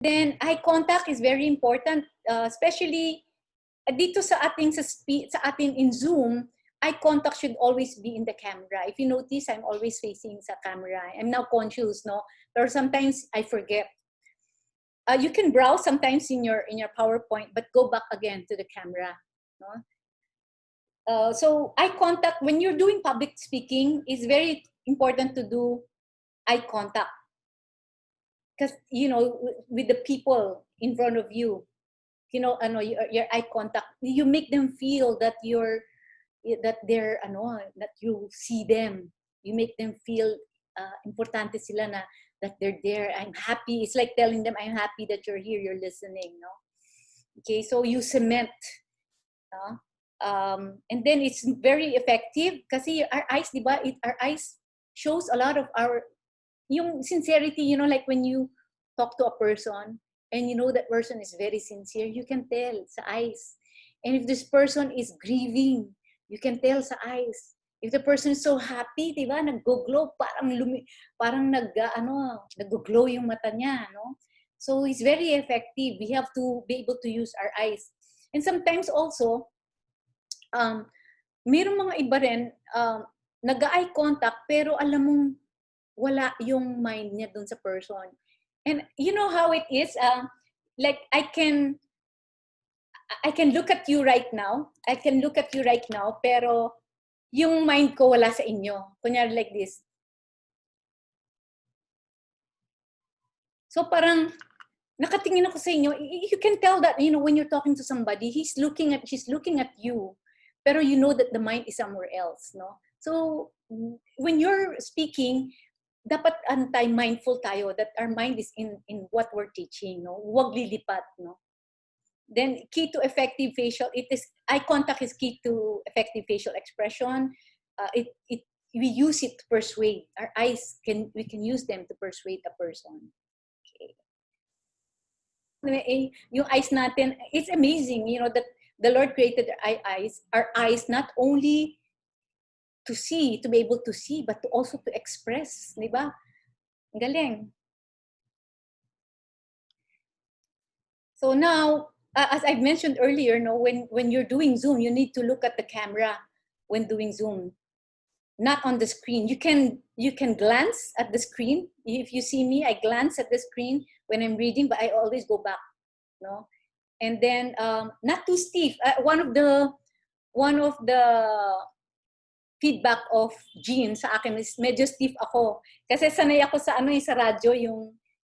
Then eye contact is very important, especially dito sa ating sa atin in Zoom. Eye contact should always be in the camera. If you notice, I'm always facing sa camera. I'm now conscious, no? But sometimes I forget. You can browse sometimes in your PowerPoint, but go back again to the camera. No? So eye contact, when you're doing public speaking, is very important to do eye contact. Because, you know, with the people in front of you, you know, your eye contact, you make them feel that that you see them. You make them feel importante sila na, that they're there. I'm happy. It's like telling them, I'm happy that you're here, you're listening, no? Okay, so you cement. And then it's very effective kasi our eyes, diba? Our eyes shows a lot of our, yung sincerity, you know, like when you talk to a person and you know that person is very sincere, you can tell sa eyes. And if this person is grieving, you can tell sa eyes. If the person is so happy, diba, nag-glow, parang nag-glow yung mata niya, no? So it's very effective. We have to be able to use our eyes. And sometimes also, mayroong mga iba rin, nag-eye contact, pero alam mong wala yung mind niya dun sa person. And you know how it is? Like I can look at you right now. I can look at you right now, pero yung mind ko wala sa inyo. Kunyari like this. So parang nakatingin ako sa inyo. You can tell that, you know, when you're talking to somebody, she's looking at you, pero you know that the mind is somewhere else, no? So when you're speaking, dapat mindful tayo that our mind is in what we're teaching, no? Huwag lilipat, no? Then key to effective eye contact is key to effective facial expression. We use it to persuade. Our eyes we can use them to persuade a person. Okay. Yung eyes natin, it's amazing, you know, that the Lord created our eyes not only to see, to be able to see, but to also to express, di ba? Galing. So now, as I've mentioned earlier, no, when you're doing Zoom, you need to look at the camera when doing Zoom, not on the screen. You can glance at the screen. If you see me, I glance at the screen when I'm reading, but I always go back, no. And then not too stiff. One of the feedback of Jean sa akin is medyo stiff ako. Kasi sanay ako sa sa radyo,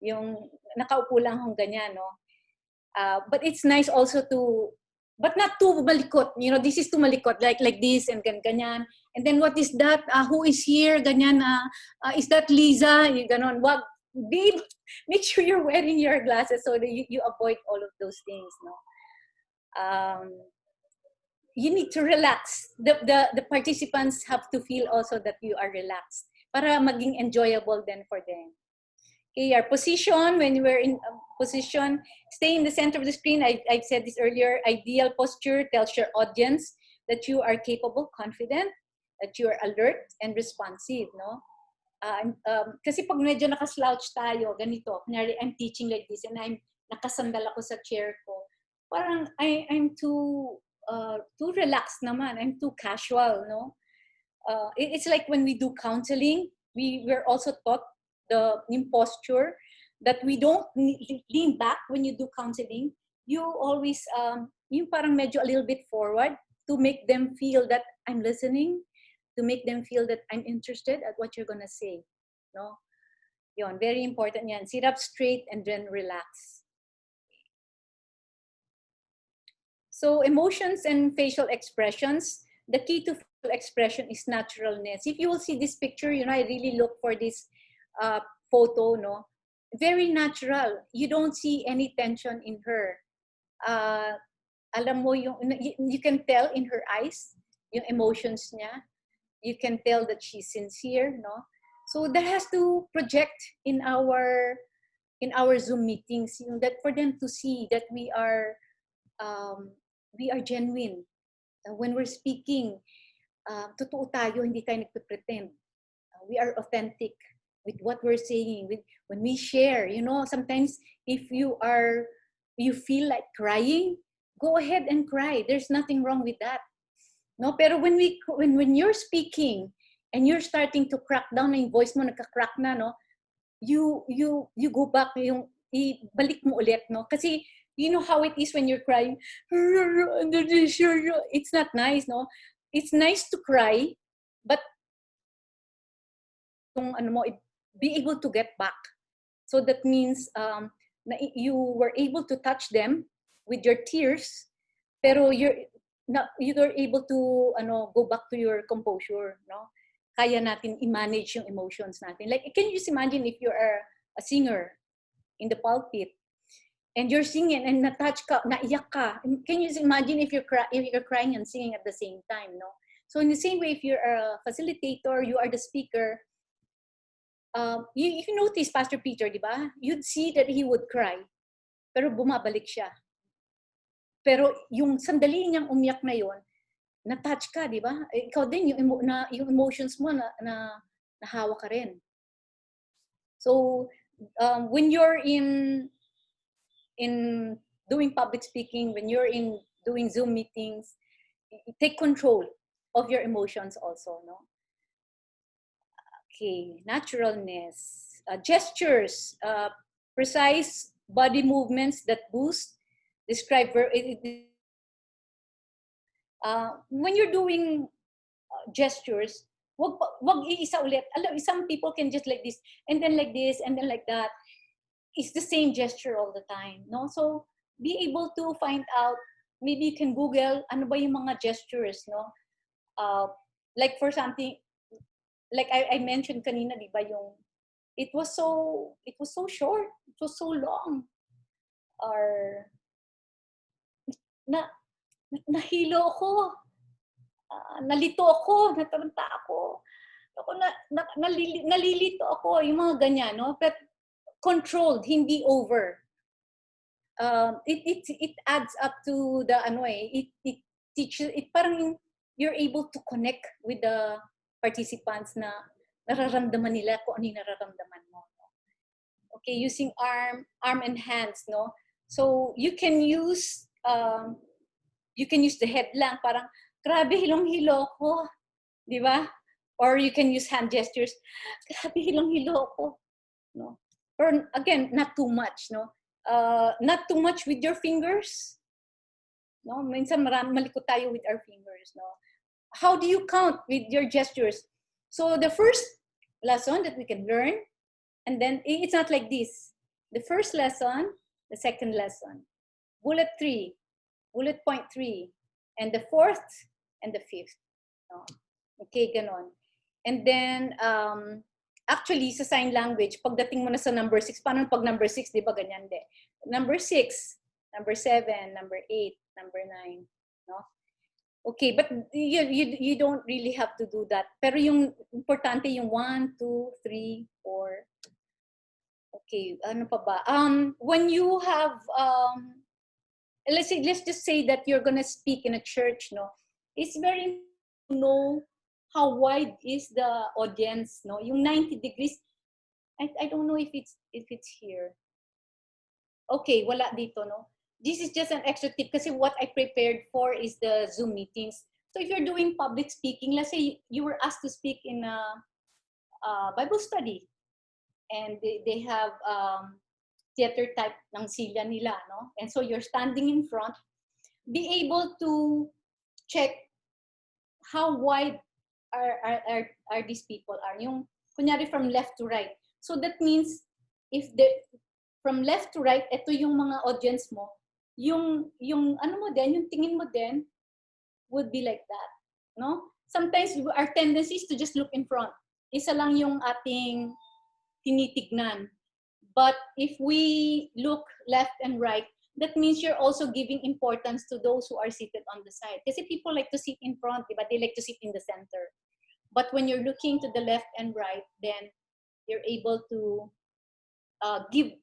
yung nakaupo lang akong ganyan, no? But it's nice also but not too malikot. You know, this is too malikot, like this and ganyan. And then what is that? Who is here? Ganyan. Is that Lisa? Yung ganon. Wag, babe, make sure you're wearing your glasses so that you avoid all of those things, no? You need to relax. The participants have to feel also that you are relaxed para maging enjoyable then for them. Okay, our position, when we're in position, stay in the center of the screen. I've said this earlier. Ideal posture tells your audience that you are capable, confident, that you are alert and responsive, no? Kasi pag medyo nakaslouch tayo, ganito, kunyari I'm teaching like this and I'm nakasandal ako sa chair ko, parang I'm too relaxed naman. I'm too casual, no? It's like when we do counseling, we're also taught the posture that we don't lean back when you do counseling. You always yung parang medyo a little bit forward to make them feel that I'm listening, to make them feel that I'm interested at what you're gonna say, no? Yon, very important yan. Sit up straight and then relax. So emotions and facial expressions, the key to facial expression is naturalness. If you will see this picture, you know, I really look for this photo, no? Very natural. You don't see any tension in her. Alam mo, you can tell in her eyes, yung emotions niya. You can tell that she's sincere, no? So that has to project in our Zoom meetings, you know, that for them to see that we are genuine. When we're speaking, totoo tayo, hindi tayo nagpe-pretend. We are authentic with what we're saying, when we share, you know, sometimes if you feel like crying, go ahead and cry. There's nothing wrong with that. No, pero when you're speaking and you're starting to crack down na yung voice mo nagka-crack na, no, you go back, yung ibalik mo ulit, no, kasi you know how it is when you're crying. It's not nice, no. It's nice to cry, but yung ano mo, be able to get back. So that means na you were able to touch them with your tears, pero you were able to go back to your composure, no? Kaya natin i-manage yung emotions natin. Like, can you just imagine if you are a singer in the pulpit and you're singing and na-touch ka, naiyak ka. Can you just imagine if you're crying and singing at the same time, no? So in the same way, if you're a facilitator, you are the speaker, you notice Pastor Peter, di ba? You'd see that he would cry, pero bumabalik siya. Pero yung sandali niyang umiyak na yon, na-touch ka, di ba? Ikaw din, yung emotions mo nahawa ka rin. So, when you're in doing public speaking, when you're in doing Zoom meetings, take control of your emotions also, no? Okay, naturalness, gestures, precise body movements that boost, describe, when you're doing gestures, wag iisa ulit. Alam, some people can just like this, and then like this, and then like that. It's the same gesture all the time, no? So, be able to find out, maybe you can Google, ano ba yung mga gestures, no? Like for something, like I mentioned kanina, di ba, yung it was so short, it was so long, or nahilo ako, nalito ako, nataranta ako, nalilito ako, yung mga ganyan, no? But controlled, hindi over. It adds up to the it teaches, it parang you're able to connect with the participants na nararamdaman nila kung ano yung nararamdaman mo, no? Okay, using arm and hands, no? So you can use the head lang, parang grabe hilong-hilo ko, di ba? Or you can use hand gestures, grabe hilong-hilo ko, no? Or again, not too much, no? Not too much with your fingers, no? Minsan malikot tayo with our fingers, no? How do you count with your gestures? So the first lesson that we can learn, and then it's not like this. The first lesson, the second lesson, bullet 3, bullet point 3, and the fourth and the fifth, no? Okay, ganon. And then actually sa sign language, pagdating mo na sa number 6, paano pag number 6, di ba ganyan de? Number 6, number 7, number 8, number 9, no? Okay, but you don't really have to do that. Pero yung importante yung 1, 2, 3, 4. Okay, ano pa ba? When you have let's just say that you're gonna speak in a church, no? It's very important to know how wide is the audience, no? Yung 90 degrees, I don't know if it's here. Okay, wala dito, no? This is just an extra tip kasi what I prepared for is the Zoom meetings. So if you're doing public speaking, let's say you were asked to speak in a Bible study, and they have theater type ng silya nila, no? And so you're standing in front, be able to check how wide are these people are. Yung kunyari from left to right. So that means if from left to right, ito yung mga audience mo, yung ano mo din, yung tingin mo din would be like that, no? Sometimes our tendency is to just look in front. Isa lang yung ating tinitignan. But if we look left and right, that means you're also giving importance to those who are seated on the side. Kasi people like to sit in front, but they like to sit in the center. But when you're looking to the left and right, then you're able to give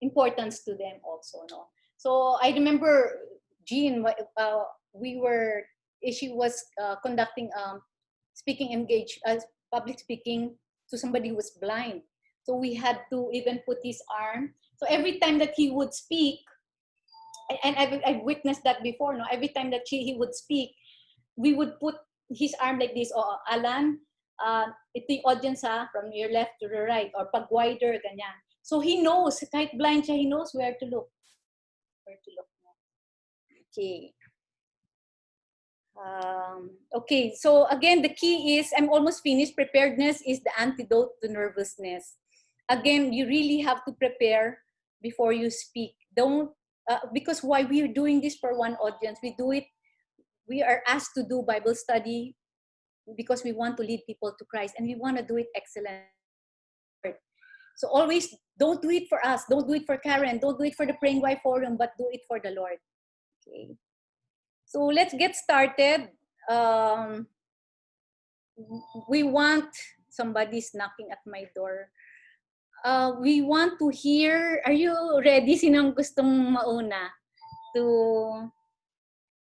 importance to them also, no? So I remember Jean, she was conducting public speaking to somebody who was blind. So we had to even put his arm. So every time that he would speak, and I've witnessed that before, no? Every time that he would speak, we would put his arm like this, oh, Alan, ito yung audience ha, from your left to the right, or pag wider, ganyan. So he knows, kahit blind siya, he knows where to look. Where to look. Okay. Okay, so again, the key is, I'm almost finished, preparedness is the antidote to nervousness. Again, you really have to prepare before you speak. Don't, because why we are doing this for one audience, we are asked to do Bible study because we want to lead people to Christ, and we want to do it excellent. So always, don't do it for us, don't do it for Karen, don't do it for the Praying Wife Forum, but do it for the Lord. Okay. So let's get started. We want, somebody's knocking at my door. We want to hear, are you ready? Sinong gustong mauna to